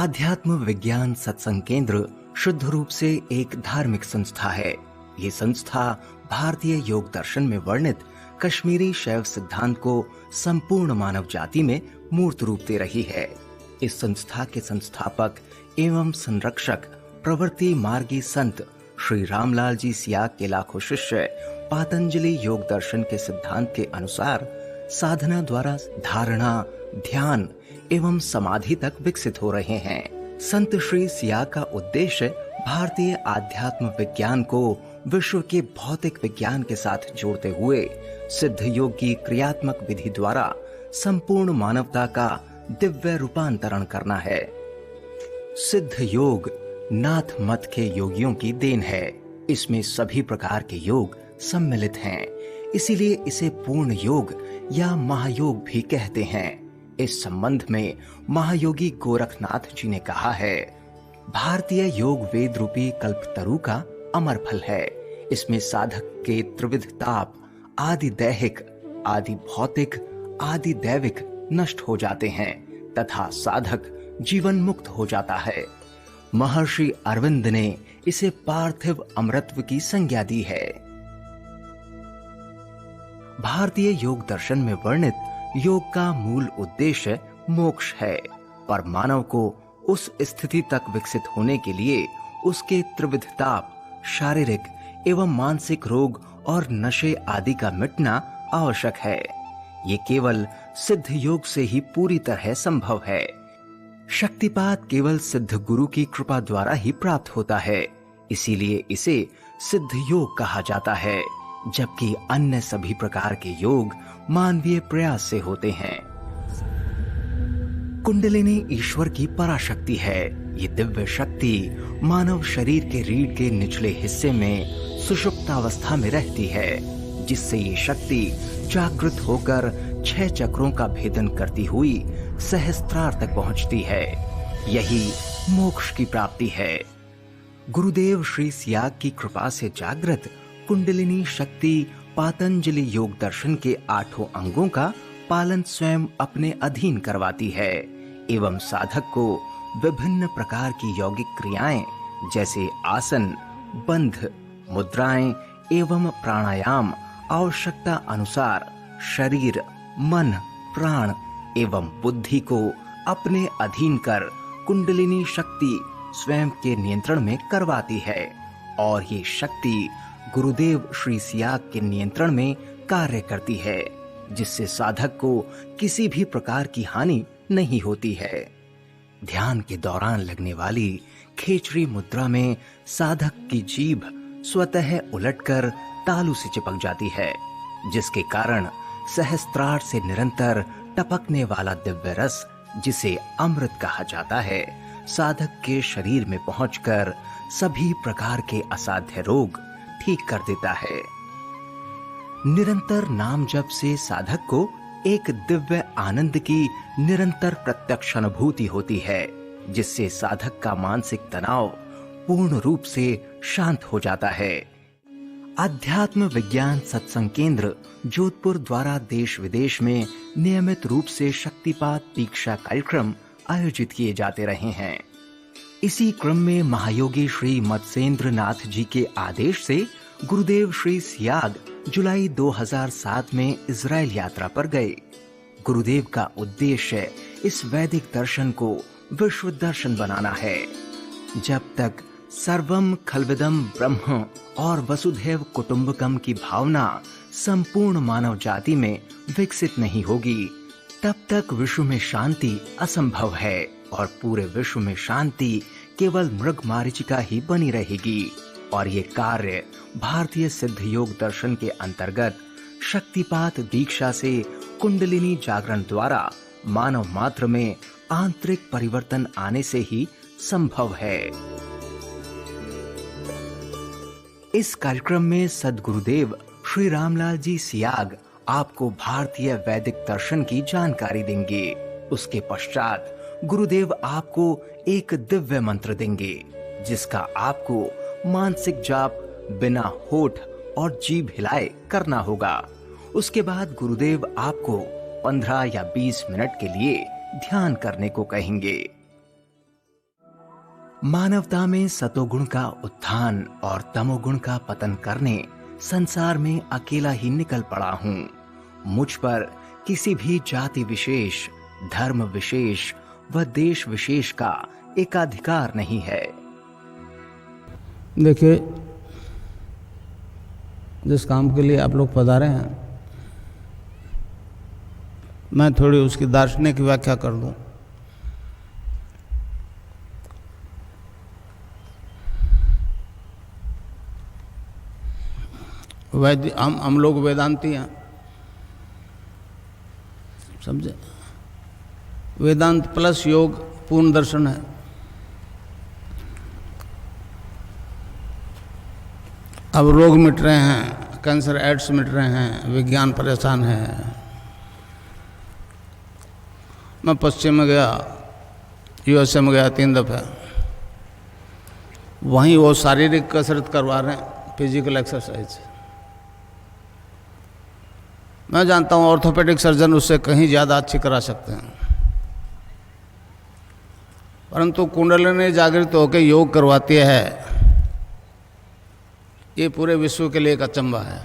आध्यात्म विज्ञान सत्संग केंद्र शुद्ध रूप से एक धार्मिक संस्था है। ये संस्था भारतीय योग दर्शन में वर्णित कश्मीरी शैव सिद्धांत को संपूर्ण मानव जाति में मूर्त रूप दे रही है। इस संस्था के संस्थापक एवं संरक्षक प्रवृत्ति मार्गी संत श्री रामलाल जी सियाग के लाखों शिष्य पातंजलि योग दर्शन के सिद्धांत के अनुसार साधना द्वारा धारणा, ध्यान एवं समाधि तक विकसित हो रहे हैं। संत श्री सियाग का उद्देश्य भारतीय आध्यात्म विज्ञान को विश्व के भौतिक विज्ञान के साथ जोड़ते हुए सिद्ध योग की क्रियात्मक विधि द्वारा संपूर्ण मानवता का दिव्य रूपांतरण करना है। सिद्ध योग नाथ मत के योगियों की देन है। इसमें सभी प्रकार के योग सम्मिलित हैं, इसीलिए इसे पूर्ण योग या महायोग भी कहते हैं। इस संबंध में महायोगी गोरखनाथ जी ने कहा है, भारतीय योग वेद रूपी कल्पतरु का अमर फल है। इसमें साधक के त्रिविध ताप आदि दैहिक, आदि भौतिक, आदि दैविक नष्ट हो जाते हैं तथा साधक जीवन मुक्त हो जाता है। महर्षि अरविंद ने इसे पार्थिव अमरत्व की संज्ञा दी है। भारतीय योग दर्शन में वर्णित योग का मूल उद्देश्य मोक्ष है, पर मानव को उस स्थिति तक विकसित होने के लिए उसके त्रिविध ताप, शारीरिक एवं मानसिक रोग और नशे आदि का मिटना आवश्यक है। ये केवल सिद्ध योग से ही पूरी तरह संभव है। शक्तिपात केवल सिद्ध गुरु की कृपा द्वारा ही प्राप्त होता है, इसीलिए इसे सिद्ध योग कहा जाता है, जबकि अन्य सभी प्रकार के योग मानवीय प्रयास से होते हैं। कुंडलिनी ईश्वर की पराशक्ति है। ये दिव्य शक्ति मानव शरीर के रीढ़ के निचले हिस्से में सुषुप्तावस्था में रहती है, जिससे ये शक्ति जागृत होकर 6 चक्रों का भेदन करती हुई सहस्त्रार तक पहुंचती है। यही मोक्ष की प्राप्ति है। गुरुदेव श्री सियाग की कृपा से जागृत कुंडलिनी शक्ति पातंजलि योग दर्शन के 8 अंगों का पालन स्वयं अपने अधीन करवाती है एवं साधक को विभिन्न प्रकार की यौगिक क्रियाएं जैसे आसन, बंध, मुद्राएं एवं प्राणायाम आवश्यकता अनुसार शरीर, मन, प्राण एवं बुद्धि को अपने अधीन कर कुंडलिनी शक्ति स्वयं के नियंत्रण में करवाती है और ये शक्ति गुरुदेव श्री सियाग के नियंत्रण में कार्य करती है, जिससे साधक को किसी भी प्रकार की हानि नहीं होती है। ध्यान के दौरान लगने वाली खेचरी मुद्रा में साधक की जीभ स्वतः उलटकर तालू से चिपक जाती है, जिसके कारण सहस्त्रार से निरंतर टपकने वाला दिव्य रस, जिसे अमृत कहा जाता है, साधक के शरीर में पहुंचकर सभी प्रकार के असाध्य रोग ठीक कर देता है। निरंतर नाम जप से साधक को एक दिव्य आनंद की निरंतर प्रत्यक्ष अनुभूति होती है, जिससे साधक का मानसिक तनाव पूर्ण रूप से शांत हो जाता है। आध्यात्म विज्ञान सत्संग केंद्र जोधपुर द्वारा देश विदेश में नियमित रूप से शक्तिपात दीक्षा कार्यक्रम आयोजित किए जाते रहे हैं। इसी क्रम में महायोगी श्री मत्स्येंद्र नाथ जी के आदेश से गुरुदेव श्री सियाग जुलाई 2007 में इजराइल यात्रा पर गए। गुरुदेव का उद्देश्य इस वैदिक दर्शन को विश्व दर्शन बनाना है। जब तक सर्वम खल्विदम ब्रह्म और वसुधैव कुटुंबकम की भावना संपूर्ण मानव जाति में विकसित नहीं होगी, तब तक विश्व में शांति असंभव है और पूरे विश्व में शांति केवल मृग मारीचिका ही बनी रहेगी। और ये कार्य भारतीय सिद्ध योग दर्शन के अंतर्गत शक्तिपात दीक्षा से कुंडलिनी जागरण द्वारा मानव मात्र में आंतरिक परिवर्तन आने से ही संभव है। इस कार्यक्रम में सद्गुरुदेव श्री रामलाल जी सियाग आपको भारतीय वैदिक दर्शन की जानकारी देंगे। उसके पश्चात गुरुदेव आपको एक दिव्य मंत्र देंगे, जिसका आपको मानसिक जाप बिना होठ और जीभ हिलाए करना होगा। उसके बाद गुरुदेव आपको 15 या 20 मिनट के लिए ध्यान करने को कहेंगे। मानवता में सतोगुण का उत्थान और तमोगुण का पतन करने संसार में अकेला ही निकल पड़ा हूँ। मुझ पर किसी भी जाति विशेष, धर्म विशेष व देश विशेष का एकाधिकार नहीं है। देखिए, जिस काम के लिए आप लोग पधारे हैं, मैं थोड़ी उसकी दार्शनिक व्याख्या कर दूं। हम लोग वेदांती हैं, समझे। वेदांत प्लस योग पूर्ण दर्शन है। अब रोग मिट रहे हैं, कैंसर एड्स मिट रहे हैं, विज्ञान परेशान है। मैं पश्चिम में गया, यूएसए में गया 3 दफ़े। वहीं वो शारीरिक कसरत करवा रहे हैं, फिजिकल एक्सरसाइज। मैं जानता हूँ ऑर्थोपेडिक सर्जन उससे कहीं ज़्यादा अच्छी करा सकते हैं, परंतु कुंडलिनी जागृत होकर योग करवाती है, ये पूरे विश्व के लिए एक अचंभा है।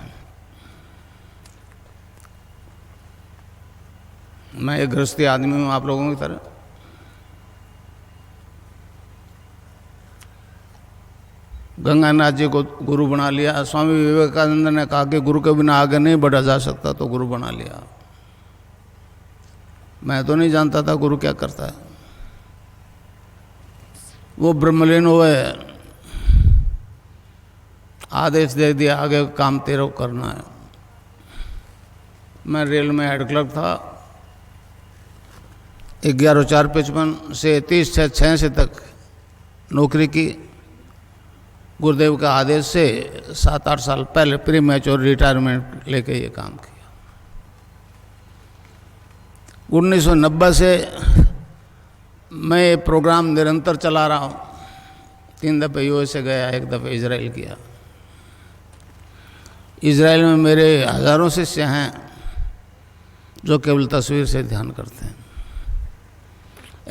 मैं एक गृहस्थी आदमी हूँ आप लोगों की तरह। गंगानाथ जी को गुरु बना लिया। स्वामी विवेकानंद ने कहा कि गुरु के बिना आगे नहीं बढ़ा जा सकता, तो गुरु बना लिया। मैं तो नहीं जानता था गुरु क्या करता है। वो ब्रह्मलीन हुए, आदेश दे दिया आगे काम तेरे करना है। मैं रेल में हेड क्लर्क था। 11/4/55 से 30/6/86 तक नौकरी की। गुरुदेव का आदेश से 7-8 साल पहले प्री मैच्योर रिटायरमेंट लेके ये काम किया। 1990 से मैं ये प्रोग्राम निरंतर चला रहा हूँ। 3 दफ़े यूएसए गया, 1 दफ़े इजराइल किया। इजराइल में मेरे हज़ारों शिष्य हैं जो केवल तस्वीर से ध्यान करते हैं।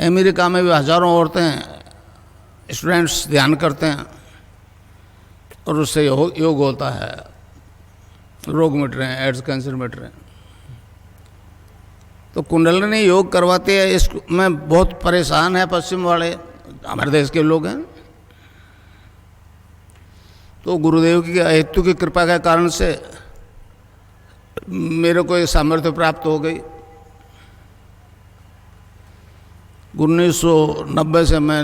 अमेरिका में भी हज़ारों औरतें, स्टूडेंट्स ध्यान करते हैं और उससे योग होता है। रोग मिट रहे हैं, एड्स कैंसर मिट रहे हैं। तो कुंडलिनी योग करवाते हैं। इसमें बहुत परेशान है पश्चिम वाले, हमारे देश के लोग हैं। तो गुरुदेव की हेतु की कृपा के कारण से मेरे को ये सामर्थ्य प्राप्त हो गई। 1990 से मैं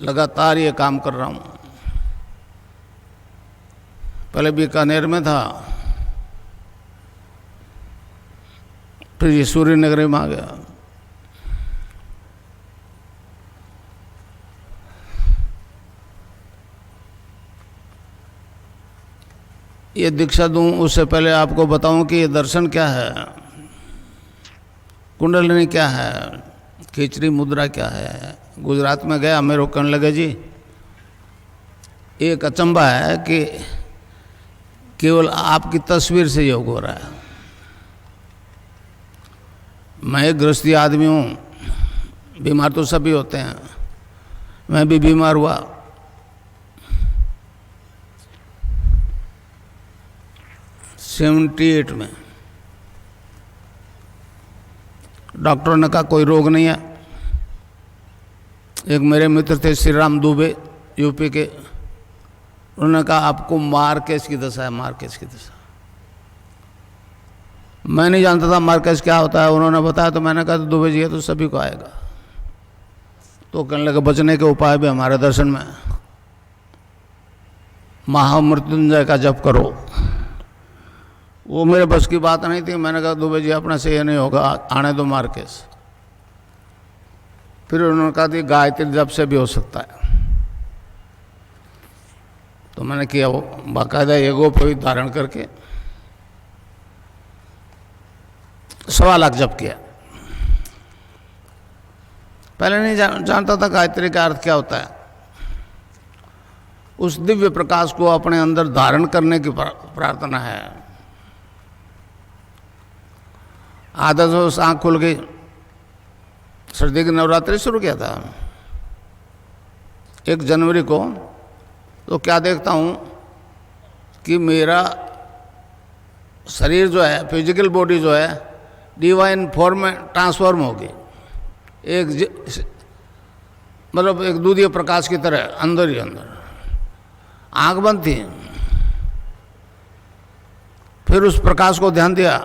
लगातार ये काम कर रहा हूँ। पहले बीकानेर में था, फिर ये सूर्य नगरी में आ गया। ये दीक्षा दूं उससे पहले आपको बताऊं कि ये दर्शन क्या है, कुंडलिनी क्या है, खिचड़ी मुद्रा क्या है। गुजरात में गया, मेरे को कहने लगे जी एक अचंभा है कि केवल आपकी तस्वीर से योग हो रहा है। मैं एक गृहस्थी आदमी हूँ, बीमार तो सभी होते हैं, मैं भी बीमार हुआ। '78 में डॉक्टरों ने कहा कोई रोग नहीं है। एक मेरे मित्र थे श्री राम दुबे, यूपी के, उन्होंने कहा आपको मार्केस की दशा है, मार्केस की दशा। मैं नहीं जानता था मार्केस क्या होता है, उन्होंने बताया तो मैंने कहा तो दुबे जी है तो सभी को आएगा। तो कहने लगे बचने के उपाय भी हमारे दर्शन में, महामृत्युंजय का जप करो। वो मेरे बस की बात नहीं थी। मैंने कहा दुबे जी अपने से ये नहीं होगा, आने दो मार्केस। फिर उन्होंने कहा कि गायत्री जप से भी हो सकता है। तो मैंने किया, वो बाकायदा एगो पे धारण करके 1.25 लाख जप किया। पहले नहीं जानता था गायत्री का अर्थ क्या होता है। उस दिव्य प्रकाश को अपने अंदर धारण करने की प्रार्थना है। आदत से आँख खुल गई। सर्दी की नवरात्रि शुरू किया था, 1 जनवरी को, तो क्या देखता हूँ कि मेरा शरीर जो है, फिजिकल बॉडी जो है, डिवाइन फॉर्म में ट्रांसफॉर्म हो गई, मतलब एक दूधीय प्रकाश की तरह अंदर ही अंदर। आंख बंद थी, फिर उस प्रकाश को ध्यान दिया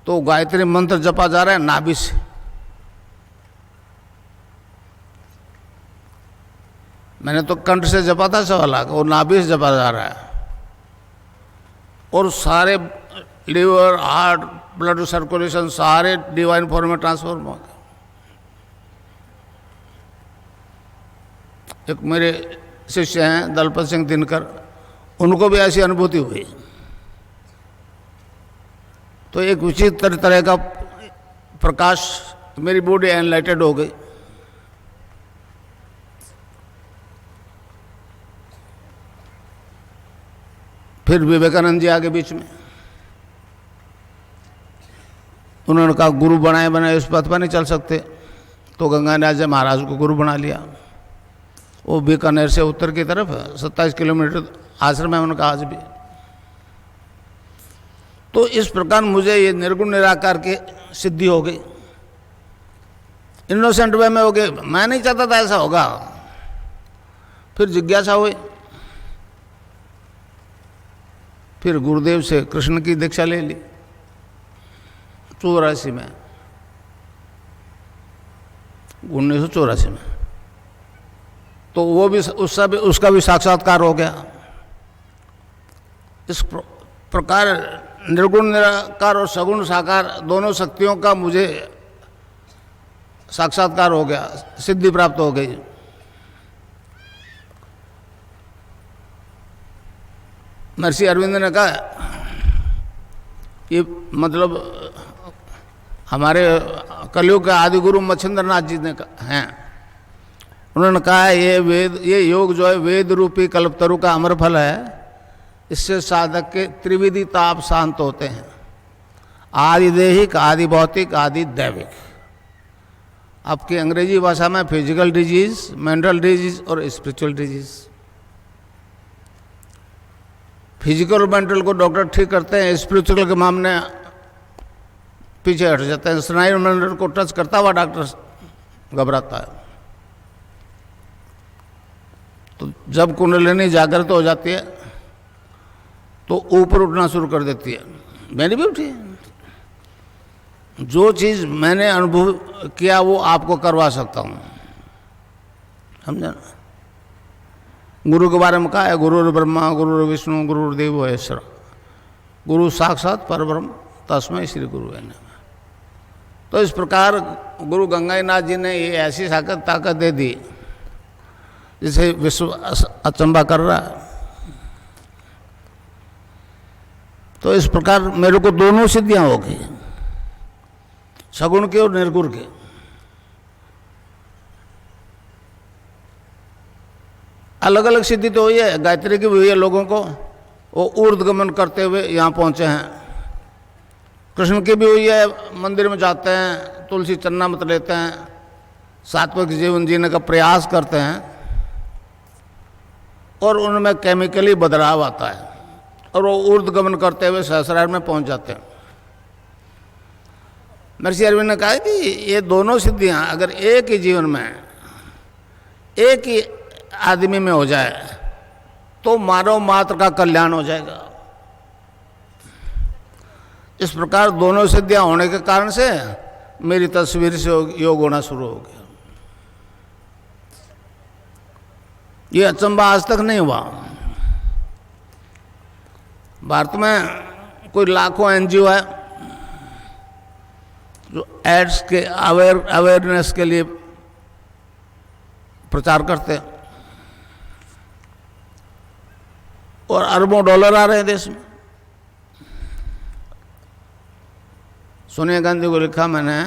तो गायत्री मंत्र जपा जा रहा है नाभि से। मैंने तो कंठ से जपा था 1.25 लाख, और नाभि से जपा जा रहा है, और सारे लीवर, हार्ट, ब्लड सर्कुलेशन सारे डिवाइन फॉर्म में ट्रांसफॉर्म हो गए। एक मेरे शिष्य हैं दलपत सिंह दिनकर, उनको भी ऐसी अनुभूति हुई। तो एक विचित्र तरह का प्रकाश, मेरी बॉडी एनलाइटेड हो गई। फिर विवेकानंद जी आगे बीच में, उन्होंने कहा गुरु बनाए बनाए इस पथ पर नहीं चल सकते, तो गंगानाथ जी महाराज को गुरु बना लिया। वो बीकानेर से उत्तर की तरफ 27 किलोमीटर आश्रम है उनका आज भी। तो इस प्रकार मुझे ये निर्गुण निराकार की सिद्धि हो गई, इनोसेंट वे में हो गई। मैं नहीं चाहता था ऐसा होगा। फिर जिज्ञासा हुई, फिर गुरुदेव से कृष्ण की दीक्षा ले ली 84 में, 1984 में। तो वो भी उसका भी साक्षात्कार हो गया। इस प्रकार निर्गुण निराकार और सगुण साकार दोनों शक्तियों का मुझे साक्षात्कार हो गया, सिद्धि प्राप्त हो गई। महर्षि अरविंद ने कहा, ये मतलब हमारे कलयुग के आदि गुरु मच्छिंद्रनाथ जी ने हैं, उन्होंने कहा ये योग जो है वेद रूपी कल्पतरु का अमर फल है। इससे साधक के त्रिविधि ताप शांत होते हैं, आदि देहिक, आदि भौतिक, आदि दैविक। आपकी अंग्रेजी भाषा में फिजिकल डिजीज, मेंटल डिजीज और स्पिरिचुअल डिजीज। फिजिकल और मेंटल को डॉक्टर ठीक करते हैं, स्पिरिचुअल के मामले पीछे हट जाते हैं। स्नायु मंडल को टच करता हुआ डॉक्टर घबराता है। तो जब कुंडलिनी जागृत हो जाती है तो ऊपर उठना शुरू कर देती है। मैंने भी उठी। जो चीज़ मैंने अनुभव किया वो आपको करवा सकता हूँ, समझा ना। गुरु के बारे में कहा है, गुरु ब्रह्मा गुरु विष्णु गुरुदेव महेश्वर, गुरु साक्षात परब्रह्म तस्मै श्री गुरु है। तो इस प्रकार गुरु गंगानाथ जी ने ये ऐसी ताकत दे दी जिसे विश्व अचंबा कर रहा है। तो इस प्रकार मेरे को दोनों सिद्धियां हो गई, सगुण की और निर्गुण की। अलग अलग सिद्धि तो हुई है, गायत्री की भी हुई है लोगों को, वो ऊर्ध्वगमन करते हुए यहाँ पहुँचे हैं। कृष्ण की भी हुई है, मंदिर में जाते हैं, तुलसी चन्ना मत लेते हैं, सात्विक जीवन जीने का प्रयास करते हैं, और उनमें केमिकली बदलाव आता है और वो ऊर्ध्वगमन करते हुए सहस्रार में पहुंच जाते हैं। महर्षि अरविंद ने कहा कि ये दोनों सिद्धियां अगर एक ही जीवन में, एक ही आदमी में हो जाए तो मानव मात्र का कल्याण हो जाएगा। इस प्रकार दोनों सिद्धियां होने के कारण से मेरी तस्वीर से योग होना शुरू हो गया। ये अचंबा आज तक नहीं हुआ। भारत में कोई लाखों एनजीओ है जो एड्स के अवेयरनेस के लिए प्रचार करते हैं, और अरबों डॉलर आ रहे हैं देश में। सोनिया गांधी को लिखा मैंने,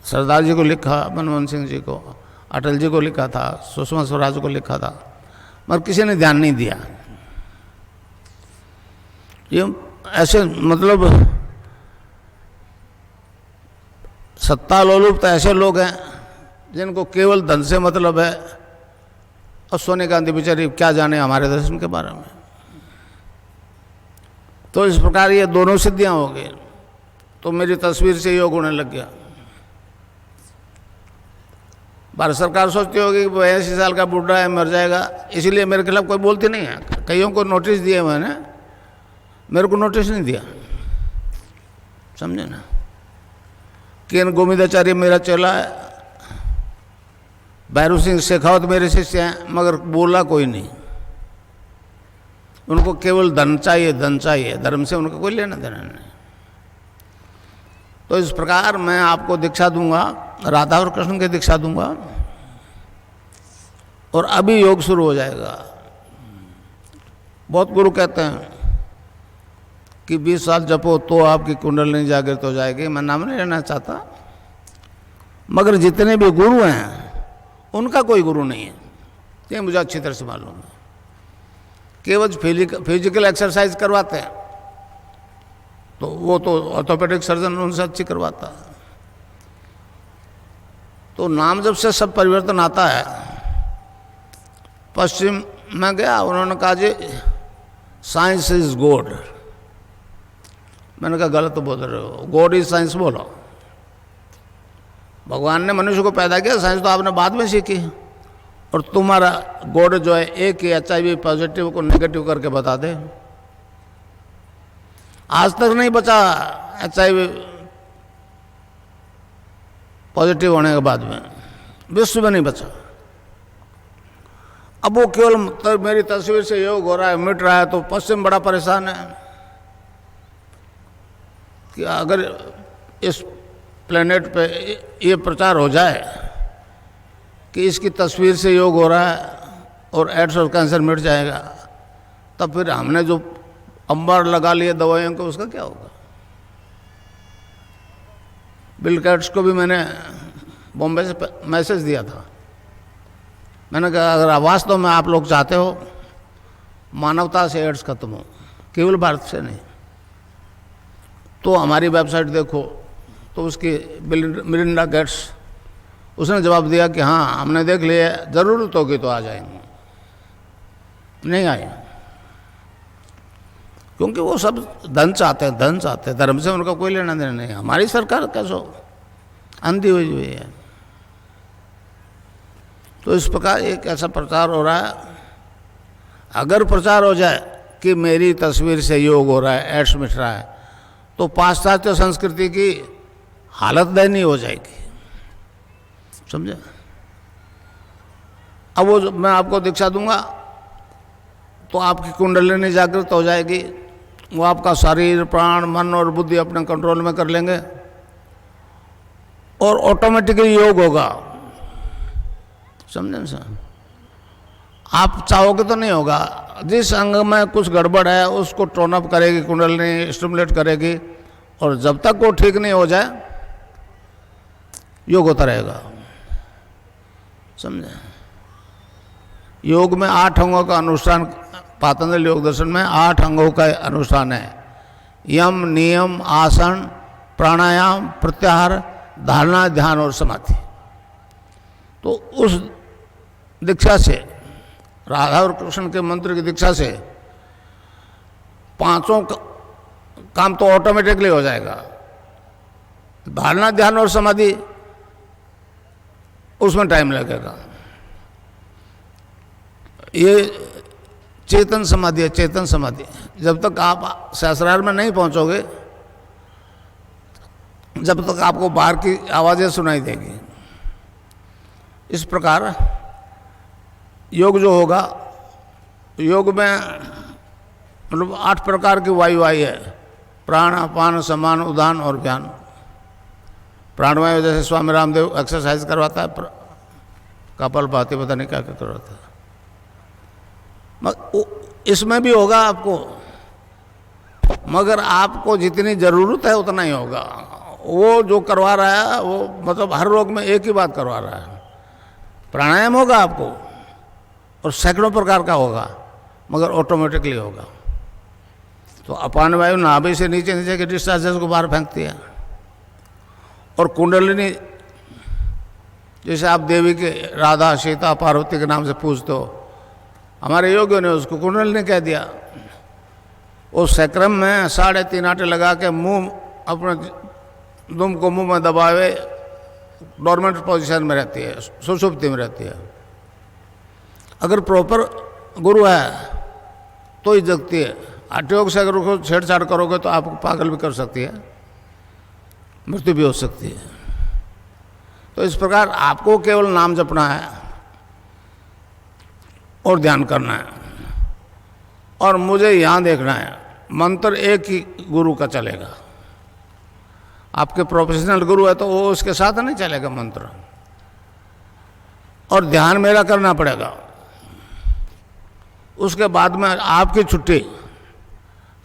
सरदार जी को लिखा, मनमोहन सिंह जी को, अटल जी को लिखा था, सुषमा स्वराज को लिखा था, मगर किसी ने ध्यान नहीं दिया। ये ऐसे मतलब सत्ता लोलुप तो ऐसे लोग हैं जिनको केवल धन से मतलब है, और सोनिया गांधी बेचारी क्या जाने हमारे दर्शन के बारे में। तो इस प्रकार ये दोनों सिद्धियां हो गई। तो मेरी तस्वीर से योग होने लग गया। भारत सरकार सोचती होगी कि 82 साल का बूढ़ा है, मर जाएगा, इसीलिए मेरे खिलाफ कोई बोलती नहीं है। कईयों को नोटिस दिए मैंने, मेरे को नोटिस नहीं दिया, समझे ना। किन गोविंदाचार्य मेरा चेला है, भैरू सिंह शेखावत मेरे शिष्य हैं, मगर बोला कोई नहीं। उनको केवल धन चाहिए, धन चाहिए, धर्म से उनका कोई लेना देना नहीं। तो इस प्रकार मैं आपको दीक्षा दूंगा, राधा और कृष्ण की दीक्षा दूंगा, और अभी योग शुरू हो जाएगा। बहुत गुरु कहते हैं कि 20 साल जपो तो आपकी कुंडलिनी जागृत हो जाएगी। मैं नाम नहीं लेना चाहता, मगर जितने भी गुरु हैं उनका कोई गुरु नहीं है, ये मुझे अच्छी तरह से मालूम है। केवल फिजिकल एक्सरसाइज करवाते हैं, तो वो तो ऑर्थोपेडिक सर्जन उनसे अच्छी करवाता है। तो नाम जब से सब परिवर्तन आता है। पश्चिम में गया, उन्होंने कहा जी साइंस इज गॉड। मैंने कहा गलत तो बोल रहे हो, गॉड इज साइंस बोलो। भगवान ने मनुष्य को पैदा किया, साइंस तो आपने बाद में सीखी, और तुम्हारा गॉड जो है एक ही HIV पॉजिटिव को नेगेटिव करके बता दे। आज तक नहीं बचा HIV पॉजिटिव होने के बाद में, विश्व में नहीं बचा। अब वो केवल मेरी तस्वीर से योग हो रहा है, मिट रहा है, तो पश्चिम बड़ा परेशान है कि अगर इस प्लेनेट पे ये प्रचार हो जाए कि इसकी तस्वीर से योग हो रहा है और एड्स और कैंसर मिट जाएगा, तब फिर हमने जो अंबार लगा लिए दवाइयों को, उसका क्या होगा। बिल गेट्स को भी मैंने बॉम्बे से मैसेज दिया था। मैंने कहा अगर वास्तव में आप लोग चाहते हो मानवता से एड्स खत्म हो, केवल भारत से नहीं, तो हमारी वेबसाइट देखो। तो उसकी मिलिंडा गेट्स, उसने जवाब दिया कि हाँ हमने देख लिया, ज़रूरत होगी तो आ जाएंगे। नहीं आए, क्योंकि वो सब धन चाहते हैं, धन चाहते हैं, धर्म से उनका कोई लेना देना नहीं। हमारी सरकार कैसो अंधी हुई है। तो इस प्रकार एक ऐसा प्रचार हो रहा है। अगर प्रचार हो जाए कि मेरी तस्वीर से योग हो रहा है, एड्स मिट रहा है, तो पाश्चात्य संस्कृति की हालत दयनीय हो जाएगी, समझे। अब वो मैं आपको दीक्षा दूंगा तो आपकी कुंडलिनी जागृत हो जाएगी। वो आपका शरीर, प्राण, मन और बुद्धि अपने कंट्रोल में कर लेंगे और ऑटोमेटिकली योग होगा, समझे सर। आप चाहोगे तो नहीं होगा। जिस अंग में कुछ गड़बड़ है उसको टोन अप करेगी कुंडलिनी, स्टिमुलेट करेगी, और जब तक वो ठीक नहीं हो जाए योग होता रहेगा, समझे। योग में 8 अंगों का अनुष्ठान, पातंजलि योग दर्शन में 8 अंगों का अनुष्ठान है। यम, नियम, आसन, प्राणायाम, प्रत्याहार, धारणा, ध्यान और समाधि। तो उस दीक्षा से, राधा और कृष्ण के मंत्र की दीक्षा से 5 काम तो ऑटोमेटिकली हो जाएगा। धारणा, ध्यान और समाधि उसमें टाइम लगेगा। ये चेतन समाधि है, चेतन समाधि। जब तक आप सहस्रार में नहीं पहुंचोगे, जब तक आपको बाहर की आवाज़ें सुनाई देगी। इस प्रकार योग जो होगा, योग में मतलब 8 प्रकार की वायु आई है। प्राण, अपान, समान, उदान और व्यान। प्राणवायु जैसे स्वामी रामदेव एक्सरसाइज करवाता है, कपाल भाती, पता नहीं क्या क्या करवाता है। इसमें भी होगा आपको, मगर आपको जितनी ज़रूरत है उतना ही होगा। वो जो करवा रहा है वो मतलब हर रोग में एक ही बात करवा रहा है। प्राणायाम होगा आपको और सैकड़ों प्रकार का होगा, मगर ऑटोमेटिकली होगा। तो अपान वायु नाभि से नीचे नीचे के डिस्चार्जेस को बाहर फेंकती है, और कुंडलिनी जैसे आप देवी के राधा सीता पार्वती के नाम से पूछते हो, हमारे योगियों ने उसको कुंडल ने कह दिया। उस सक्रम में 3.5 आटे लगा के मुंह अपने दुम को मुंह में दबावे डोरमेंट पोजीशन में रहती है, सुषुप्ति में रहती है। अगर प्रॉपर गुरु है तो ही जगती है। हठयोग से अगर उसको छेड़छाड़ करोगे तो आपको पागल भी कर सकती है, मृत्यु भी हो सकती है। तो इस प्रकार आपको केवल नाम जपना है और ध्यान करना है, और मुझे यहाँ देखना है। मंत्र एक ही गुरु का चलेगा। आपके प्रोफेशनल गुरु है तो वो उसके साथ नहीं चलेगा मंत्र, और ध्यान मेरा करना पड़ेगा। उसके बाद में आपकी छुट्टी।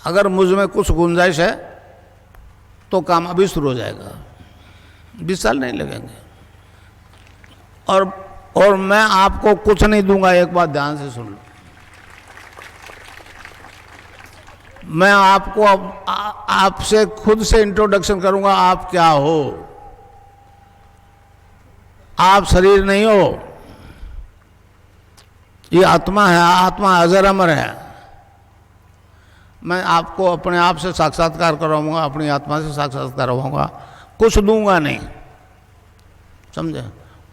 अगर मुझ में कुछ गुंजाइश है तो काम अभी शुरू हो जाएगा, 20 साल नहीं लगेंगे। और मैं आपको कुछ नहीं दूंगा। एक बात ध्यान से सुन लो, मैं आपको आपसे खुद से इंट्रोडक्शन करूंगा। आप क्या हो? आप शरीर नहीं हो, ये आत्मा है। आत्मा अजर अमर है। मैं आपको अपने आप से साक्षात्कार करवाऊंगा, अपनी आत्मा से साक्षात्कार करवाऊंगा, कुछ दूंगा नहीं, समझे?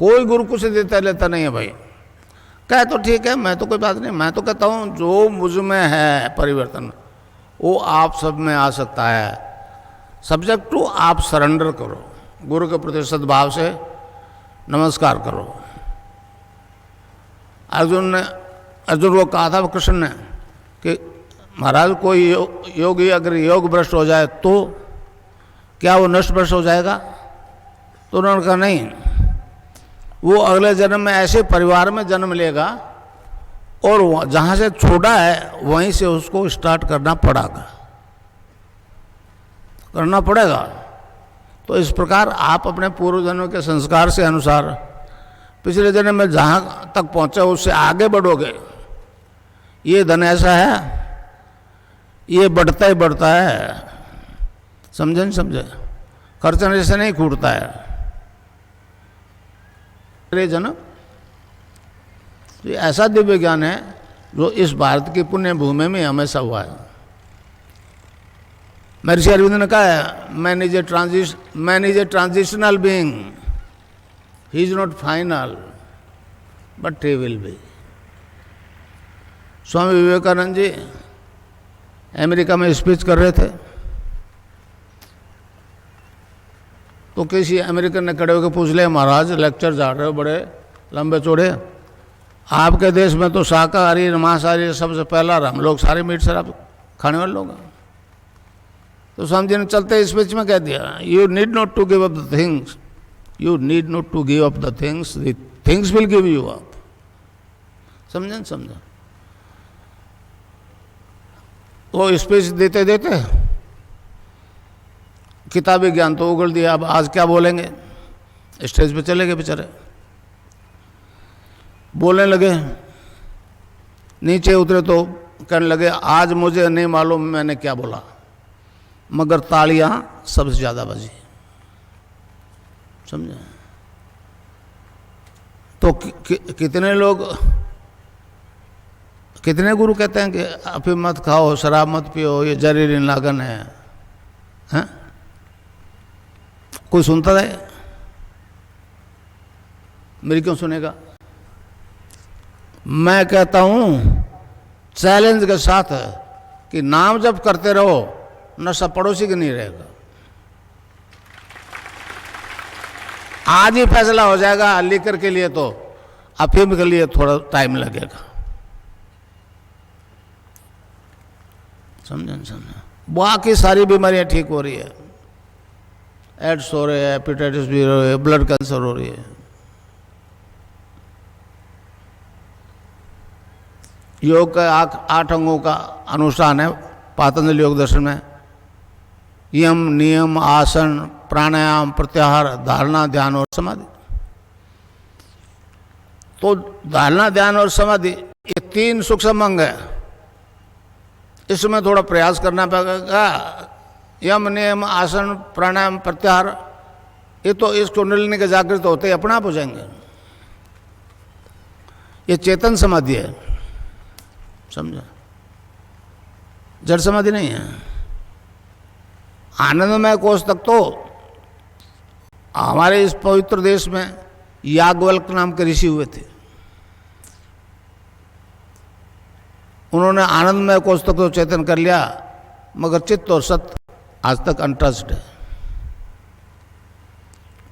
कोई गुरु कुछ देता लेता नहीं है भाई। कहे तो ठीक है, मैं तो कोई बात नहीं। मैं तो कहता हूँ जो मुझ में है परिवर्तन वो आप सब में आ सकता है। सब्जेक्ट टू आप सरेंडर करो, गुरु के प्रति सद्भाव से नमस्कार करो। अर्जुन को कहा था कृष्ण ने कि महाराज कोई योगी अगर योग भ्रष्ट हो जाए तो क्या वो नष्ट भ्रष्ट हो जाएगा? तो उन्होंने कहा नहीं, वो अगले जन्म में ऐसे परिवार में जन्म लेगा और जहाँ से छोड़ा है वहीं से उसको स्टार्ट करना पड़ेगा। तो इस प्रकार आप अपने पूर्व जन्म के संस्कार से अनुसार पिछले जन्म में जहाँ तक पहुँचे उससे आगे बढ़ोगे। ये धन ऐसा है, ये बढ़ता ही बढ़ता है, समझे नहीं समझे? खर्चने से नहीं छूटता है। जन्म ये ऐसा दिव्य ज्ञान है जो इस भारत की पुण्य भूमि में हमेशा हुआ है। महर्षि अरविंद ने कहा है, man is a transitional being, he is not final but he will be. Swami Vivekananda ji America में स्पीच कर रहे थे तो किसी अमेरिकन ने खड़े होकर पूछ लिया, महाराज लेक्चर जा रहे हो बड़े लंबे चौड़े, आपके देश में तो शाकाहारी मांसाहारी सबसे पहला हम लोग सारे मीट शराब खाने वाले लोग हैं। तो स्वामी जी ने चलते स्पीच में कह दिया, you need not to give up the things, you need not to give up the things will give you up. समझे? वो स्पीच देते देते किताबी ज्ञान तो उगल दिया। अब आज क्या बोलेंगे? स्टेज पे चले गए बेचारे, बोलने लगे। नीचे उतरे तो कहने लगे, आज मुझे नहीं मालूम मैंने क्या बोला, मगर तालियां सबसे ज़्यादा बजी। समझे? तो कितने गुरु कहते हैं कि अफीम मत खाओ, शराब मत पियो, ये जहरीली नागन है, हैं? कोई सुनता है? मेरी क्यों सुनेगा? मैं कहता हूं चैलेंज के साथ कि नाम जब करते रहो, नशा पड़ोसी के नहीं रहेगा। आज ही फैसला हो जाएगा, लीकर के लिए तो, अफीम के लिए थोड़ा टाइम लगेगा। समझे? बाकी सारी बीमारियां ठीक हो रही है, एड्स हो रहे हैं, हेपेटाइटिस भी हो रही है, ब्लड कैंसर हो रही है। योग का 8 अंगों का अनुष्ठान है पातंजलि योग दर्शन में। यम, नियम, आसन, प्राणायाम, प्रत्याहार, धारणा, ध्यान और समाधि। तो धारणा, ध्यान और समाधि ये 3 सूक्ष्म अंग है। इसमें थोड़ा प्रयास करना पड़ेगा। यम, नियम, आसन, प्राणायाम, प्रत्याहार ये तो इस कुंडलिनी के जागृत होते ही अपने आप हो जाएंगे। ये चेतन समाधि है, समझा, जड़ समाधि नहीं है। आनंदमय कोष तक तो हमारे इस पवित्र देश में याज्ञवल्क्य नाम के ऋषि हुए थे, उन्होंने आनंदमय कोष तक तो चेतन कर लिया, मगर चित्त और सत्य आज तक अनटच्ड है।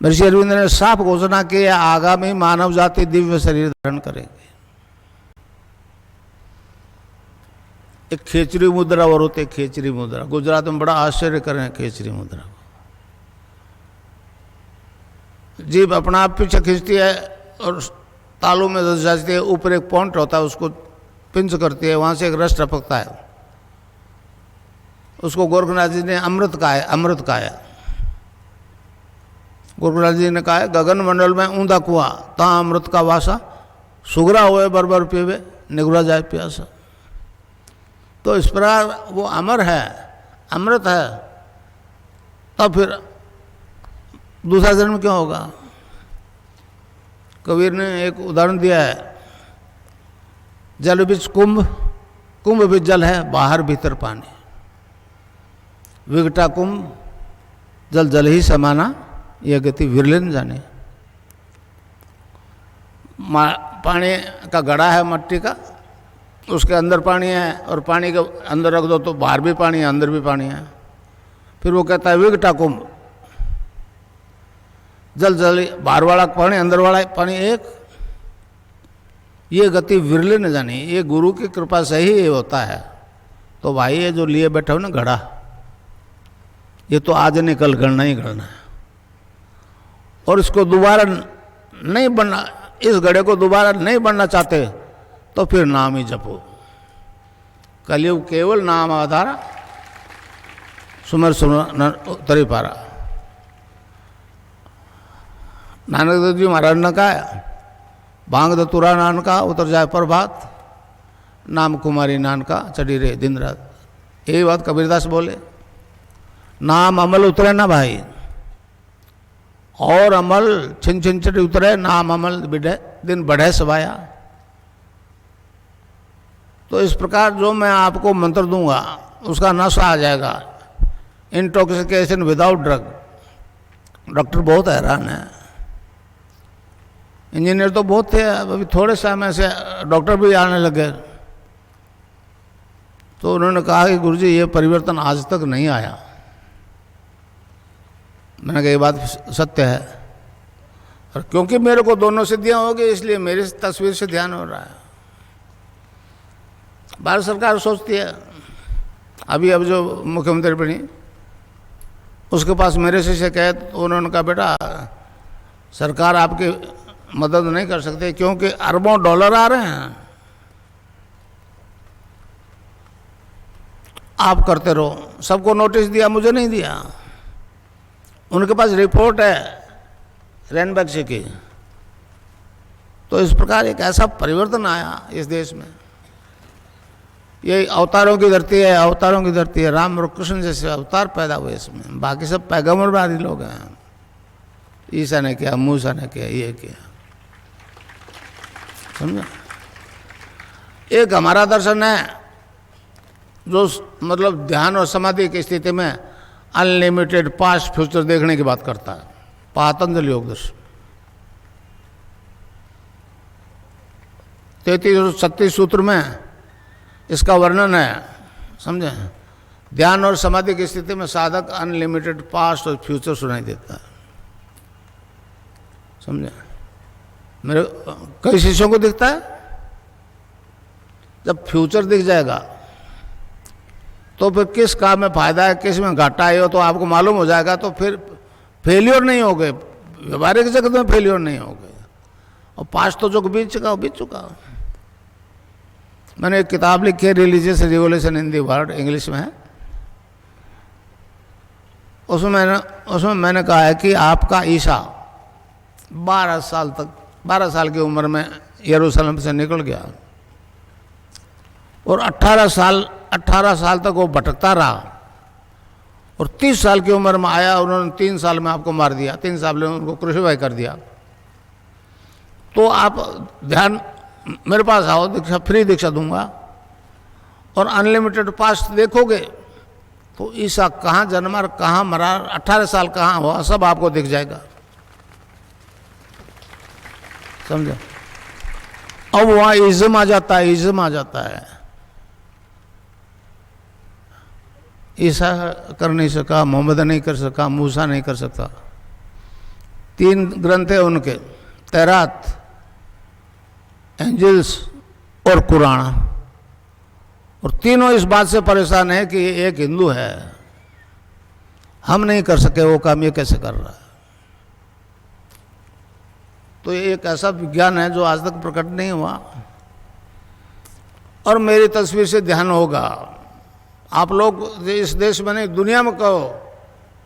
महर्षि अरविंद ने साफ घोषणा की है, आगामी मानव जाति दिव्य शरीर धारण करेगी। एक खेचरी मुद्रा और होते, खेचरी मुद्रा गुजरात में बड़ा आश्चर्य कर रहे हैं खेचरी मुद्रा को। जीभ अपना आप पीछे खींचती है और तालू में दस जाती है, ऊपर एक पॉइंट होता है, उसको पिंच करती है, वहां से एक रस टपकता है, उसको गोरखनाथ जी ने अमृत कहा है, अमृत कहा है। गोरखनाथ जी ने कहा है, गगन मंडल में ऊंधा कुआ ता अमृत का वासा, सुगरा हुए बरबर पीवे निगुरा जाए प्यासा। तो इस प्रकार वो अमर है, अमृत है, तब फिर दूसरा जन्म क्यों होगा? कबीर ने एक उदाहरण दिया है, जल बीच कुंभ, कुंभ भी जल है, बाहर भीतर पानी, विघटा कुंभ जल जल ही समाना, यह गति विरले न जाने। पानी का घड़ा है मट्टी का, उसके अंदर पानी है, और पानी के अंदर रख दो तो बाहर भी पानी है, अंदर भी पानी है। फिर वो कहता है विघटा कुंभ, जल जल बाहर वाला पानी अंदर वाला पानी एक, ये गति विरले न जानी, ये गुरु की कृपा से ही होता है। तो भाई ये जो लिए बैठे हो ना घड़ा, ये तो आज नहीं कल गढ़ना ही गढ़ना है, और इसको दोबारा नहीं बनना, इस घड़े को दोबारा नहीं बनना चाहते तो फिर नाम ही जपो। कलयुग केवल नाम आधारा, सुमर सुमर उतरी पारा। नानक देव जी महाराज ने कहा, भांग धतूरा नानका उतर जाए प्रभात, नाम कुमारी नानका चढ़ी रहे दिन रात। यही बात कबीरदास बोले, नाम अमल उतरे ना भाई, और अमल छिन छिन चढ़ी उतरे, नाम अमल बिढ़े दिन बढ़े सवाया। तो इस प्रकार जो मैं आपको मंत्र दूंगा उसका नशा आ जाएगा, इंटॉक्सिकेशन विदाउट ड्रग। डॉक्टर बहुत हैरान है, इंजीनियर तो बहुत थे, अभी थोड़े समय से डॉक्टर भी आने लगे। तो उन्होंने कहा कि गुरुजी ये परिवर्तन आज तक नहीं आया। मैंने कहा ये बात सत्य है, और क्योंकि मेरे को दोनों सिद्धियां हो गई इसलिए मेरी तस्वीर से ध्यान हो रहा है। भारत सरकार सोचती है, अभी अब जो मुख्यमंत्री बनी उसके पास मेरे से शिकायत, तो उन्होंने कहा बेटा सरकार आपकी मदद नहीं कर सकते क्योंकि अरबों डॉलर आ रहे हैं, आप करते रहो। सबको नोटिस दिया, मुझे नहीं दिया। उनके पास रिपोर्ट है रैनबैक्सी की। तो इस प्रकार एक ऐसा परिवर्तन आया इस देश में। ये अवतारों की धरती है, अवतारों की धरती है। राम और कृष्ण जैसे अवतार पैदा हुए इसमें, बाकी सब पैगंबरवादी लोग हैं। ईसा ने किया, मूसा ने किया, ये किया, समझा। एक हमारा दर्शन है जो मतलब ध्यान और समाधि की स्थिति में अनलिमिटेड पास्ट फ्यूचर देखने की बात करता है, पातंजलि योग दर्शन। 3336 सूत्र में इसका वर्णन है, समझे। ध्यान और समाधि की स्थिति में साधक अनलिमिटेड पास्ट और फ्यूचर सुनाई देता है, समझे। मेरे कई शिष्यों को दिखता है, जब फ्यूचर दिख जाएगा तो फिर किस काम में फायदा है, किस में घाटा है, तो आपको मालूम हो जाएगा। तो फिर फेलियर नहीं हो गए, व्यवहारिक जगत में फेलियर नहीं हो गए। और पास्ट तो जो बीत चुका, बीत चुका। मैंने एक किताब लिखी है, religious revolution in the world, English में है। उसमें मैंने कहा है कि आपका ईसा 12 साल की उम्र में यरूशलेम से निकल गया और 18 साल तक वो भटकता रहा। और 30 साल की उम्र में आया, उन्होंने 3 साल में आपको मार दिया, 3 साल में उनको क्रूसिफाई कर दिया, तो आप ध्यान मेरे पास आओ, दीक्षा फ्री दीक्षा दूंगा और अनलिमिटेड पास्ट देखोगे तो ईसा कहाँ जन्मा, कहाँ मरा, 18 साल कहाँ हुआ, सब आपको दिख जाएगा। समझे? अब वहाँ इज्म आ जाता है, इज्म आ जाता है। ईसा कर नहीं सका, मोहम्मद नहीं कर सका, मूसा नहीं कर सकता। 3 ग्रंथ है उनके, तैरात, एंजल्स और कुरान, और तीनों इस बात से परेशान है कि एक हिंदू है, हम नहीं कर सके वो काम, ये कैसे कर रहा है। तो ये एक ऐसा विज्ञान है जो आज तक प्रकट नहीं हुआ। और मेरी तस्वीर से ध्यान होगा, आप लोग इस देश में नहीं दुनिया में कहो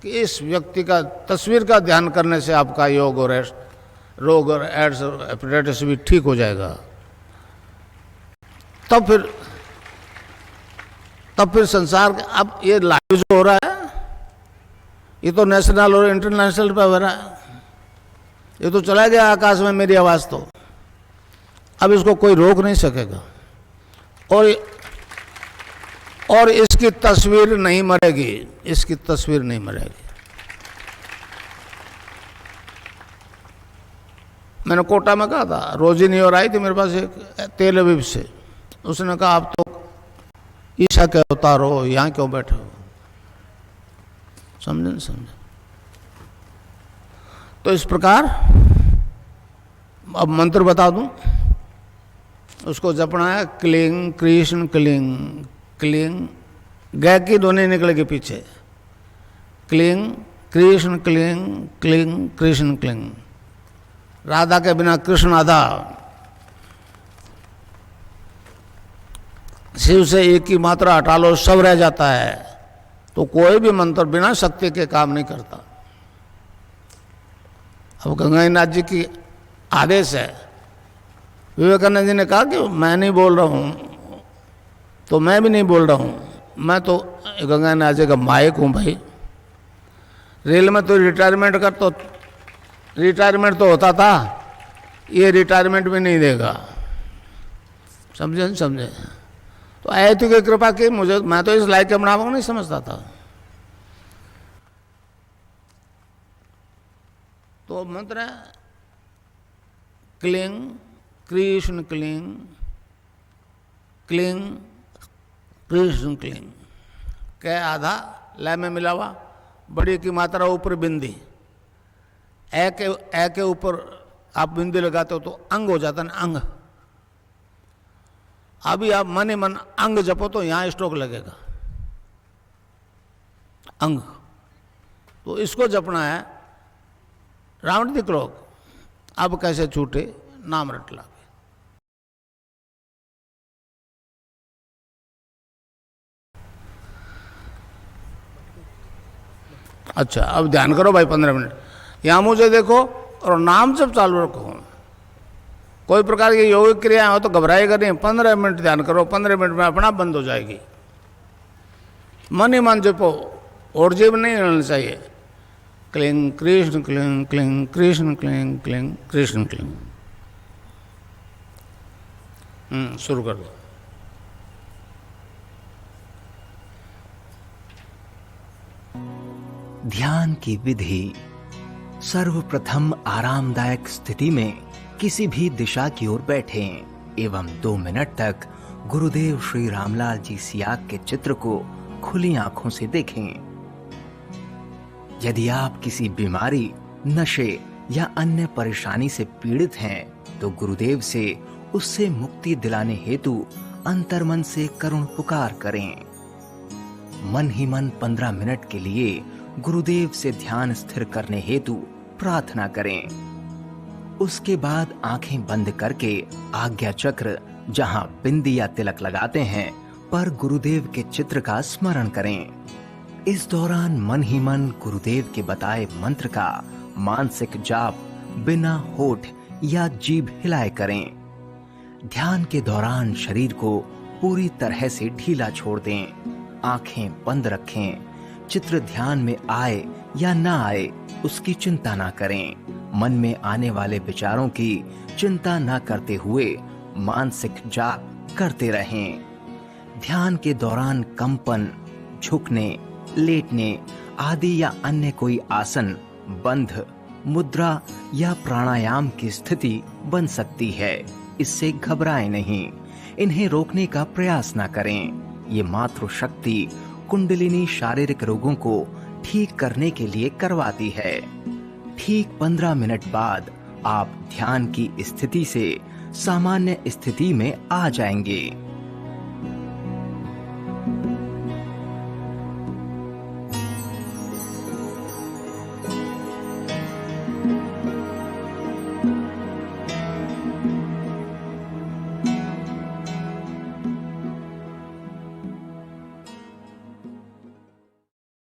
कि इस व्यक्ति का तस्वीर का ध्यान करने से आपका योग और रोग और एड्स और हेपेटाइटिस भी ठीक हो जाएगा। तब फिर संसार का, अब ये लाइव जो हो रहा है ये तो नेशनल और इंटरनेशनल पे हो रहा है, ये तो चला गया आकाश में मेरी आवाज़, तो अब इसको कोई रोक नहीं सकेगा। और इसकी तस्वीर नहीं मरेगी, इसकी तस्वीर नहीं मरेगी। मैंने कोटा में कहा था, रोजिनी और आई थी मेरे पास एक तेल अवीब से, उसने कहा आप तो ईसा के अवतार हो, यहाँ क्यों बैठे हो। समझे नहीं समझे? तो इस प्रकार अब मंत्र बता दूं, उसको जपना है, क्लिंग कृष्ण क्लिंग, क्लिंग गै की ध्वनि निकलेगी पीछे, cling Krishna cling, cling Krishna cling. Radha के बिना कृष्ण आधा, शिव से एक की मात्रा हटा लो सब रह जाता है। तो कोई भी मंत्र बिना शक्ति के काम नहीं करता। अब गंगानाथ जी की आदेश है, विवेकानंद जी ने कहा कि मैं नहीं बोल रहा हूँ तो मैं भी नहीं बोल रहा हूँ, मैं तो गंगानाथ जी का माइक हूँ भाई। रेल में तो रिटायरमेंट तो होता था, ये रिटायरमेंट भी नहीं देगा। समझे नहीं समझे? तो आयतु की कृपा की मुझे, मैं तो इस लायक के बनावा नहीं समझता था। तो मंत्र है cling Krishna cling, cling Krishna cling. कै आधा लय में मिला हुआ, बड़ी की मात्रा ऊपर बिंदी, ए के ऊपर आप बिंदी लगाते हो तो अंग हो जाता है ना, अंग। अभी आप मन ही मन अंग जपो तो यहां स्ट्रोक लगेगा, अंग। तो इसको जपना है राउंड द क्लॉक। अब कैसे छूटे, नाम रट ला। अच्छा अब ध्यान करो भाई 15 मिनट, यहां मुझे देखो और नाम जब चालू रखो। कोई प्रकार की योगिक क्रियाएं हो तो घबराएगा नहीं, 15 मिनट ध्यान करो, 15 मिनट में अपना बंद हो जाएगी। मन ही मन जपो, और जीव नहीं रहना चाहिए। Cling Krishna cling, cling Krishna cling, cling Krishna cling. शुरू कर दो। ध्यान की विधि। सर्वप्रथम आरामदायक स्थिति में किसी भी दिशा की ओर बैठें एवं 2 मिनट तक गुरुदेव श्री रामलाल जी सियाग के चित्र को खुली आंखों से देखें। यदि आप किसी बीमारी, नशे या अन्य परेशानी से पीड़ित हैं, तो गुरुदेव से उससे मुक्ति दिलाने हेतु अंतर्मन से करुण पुकार करें। मन ही मन 15 मिनट के लिए गुरुदेव से ध्यान स्थिर करने हेतु प्रार्थना करें। उसके बाद आंखें बंद करके आज्ञा चक्र, जहां बिंदी या तिलक लगाते हैं, पर गुरुदेव के चित्र का स्मरण करें। इस दौरान मन ही मन गुरुदेव के बताए मंत्र का मानसिक जाप बिना होठ या जीभ हिलाए करें। ध्यान के दौरान शरीर को पूरी तरह से ढीला छोड़ दें, आंखें बंद रखें, चित्र ध्यान में आए या ना आए उसकी चिंता ना करें। मन में आने वाले विचारों की चिंता ना करते हुए मानसिक जाप करते रहें। ध्यान के दौरान कंपन, झुकने, लेटने आदि या अन्य कोई आसन, बंध, मुद्रा या प्राणायाम की स्थिति बन सकती है। इससे घबराएं नहीं, इन्हें रोकने का प्रयास ना करें। ये मातृशक्ति कुंडलिनी शारीरिक रोगों को ठीक करने के लिए करवाती है। ठीक 15 मिनट बाद आप ध्यान की स्थिति से सामान्य स्थिति में आ जाएंगे।